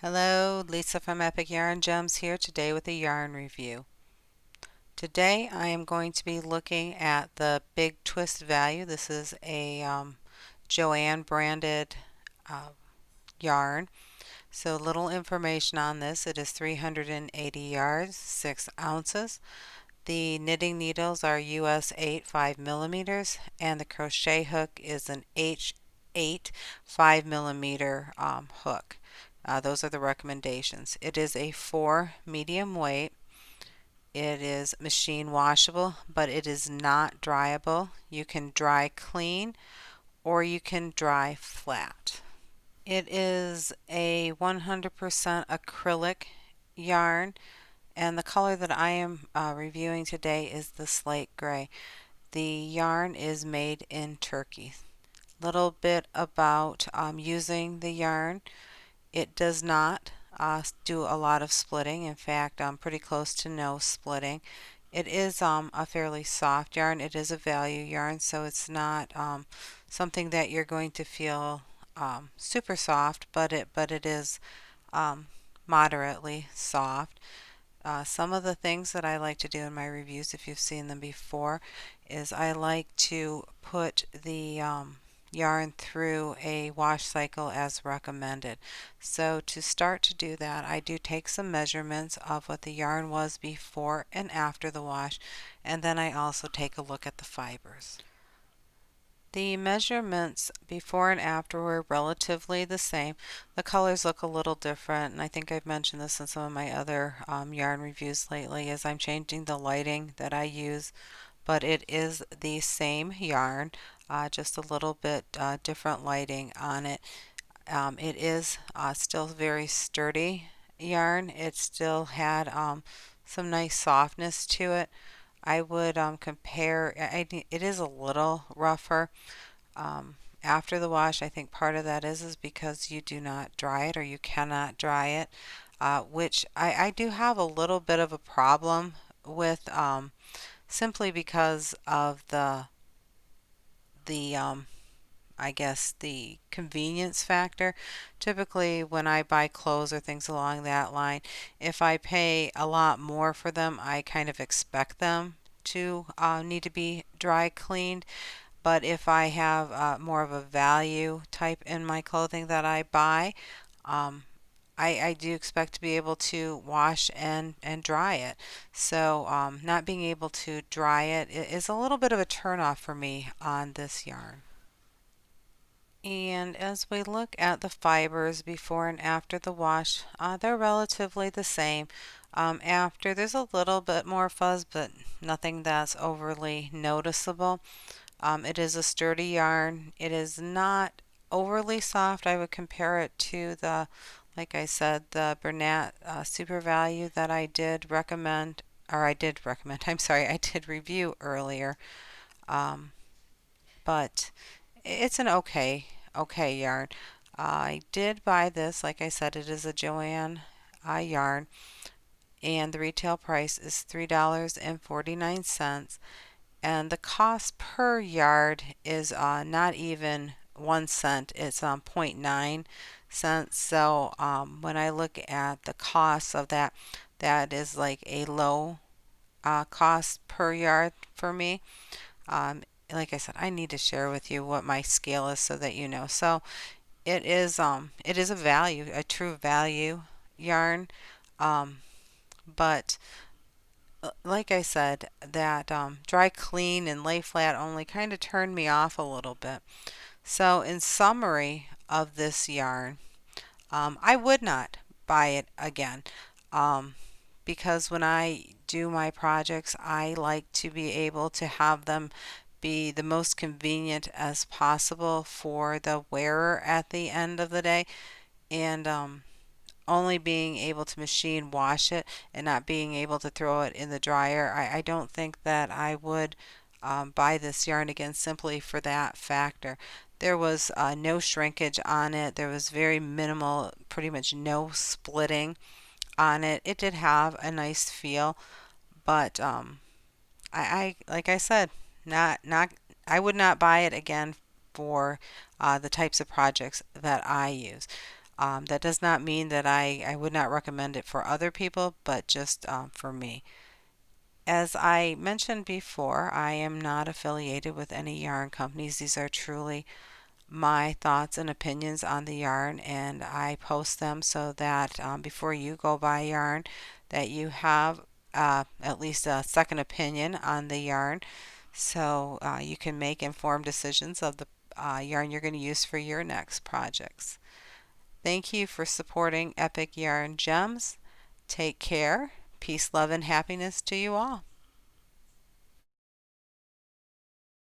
Hello, Lisa from Epic Yarn Gems here today with a yarn review. Today I am going to be looking at the Big Twist value. This is a Joann branded uh, yarn. So little information on this. It is 380 yards, 6 ounces. The knitting needles are US 8 5 millimeters and the crochet hook is an H8 5 millimeter hook. Those are the recommendations. It is a 4 medium weight. It is machine washable, but it is not dryable. You can dry clean or you can dry flat. It is a 100% acrylic yarn, and the color that I am reviewing today is the slate gray. The yarn is made in Turkey. Little bit about using the yarn. It does not do a lot of splitting. In fact, pretty close to no splitting. It is a fairly soft yarn. It is a value yarn, so it's not something that you're going to feel super soft, but it is um, moderately soft. Some of the things that I like to do in my reviews, if you've seen them before, is I like to put the yarn through a wash cycle as recommended. So to start to do that, I do take some measurements of what the yarn was before and after the wash, and then I also take a look at the fibers. The measurements before and after were relatively the same. The colors look a little different, and I think I've mentioned this in some of my other yarn reviews lately, as I'm changing the lighting that I use, but it is the same yarn, just a little bit different lighting on it. It is still very sturdy yarn. It still had some nice softness to it. I would compare, it is a little rougher after the wash. I think part of that is because you do not dry it or you cannot dry it, which I do have a little bit of a problem with simply because of the I guess the convenience factor. Typically, when I buy clothes or things along that line, if I pay a lot more for them, I kind of expect them to need to be dry cleaned. But if I have more of a value type in my clothing that I buy, um, I do expect to be able to wash and dry it. So not being able to dry it is a little bit of a turnoff for me on this yarn. And as we look at the fibers before and after the wash, they're relatively the same. After, there's a little bit more fuzz, but nothing that's overly noticeable. It is a sturdy yarn. It is not overly soft. I would compare it to like I said, the Bernat Super Value that I did recommend, I'm sorry, I did review earlier. Um, but it's an okay yarn. I did buy this. Like I said, it is a Joann yarn, and the retail price is $3.49. And the cost per yard is not even 1 cent. It's zero point 0.9 cents. So when I look at the cost of that, that is like a low cost per yard for me. Um, like I said, I need to share with you what my scale is so that you know. So it is a value, a true value yarn. Um, but like I said, that dry clean and lay flat only kind of turned me off a little bit. So in summary of this yarn, I would not buy it again, um, because when I do my projects, I like to be able to have them be the most convenient as possible for the wearer at the end of the day. And only being able to machine wash it and not being able to throw it in the dryer, I don't think that I would buy this yarn again simply for that factor. There was no shrinkage on it. There was very minimal, pretty much no splitting on it. It did have a nice feel, but I like I said, not I would not buy it again for the types of projects that I use. That does not mean that I would not recommend it for other people, but just for me. As I mentioned before, I am not affiliated with any yarn companies. These are truly my thoughts and opinions on the yarn, and I post them so that before you go buy yarn, that you have at least a second opinion on the yarn, so you can make informed decisions of the yarn you're going to use for your next projects. Thank you for supporting Epic Yarn Gems. Take care. Peace, love, and happiness to you all.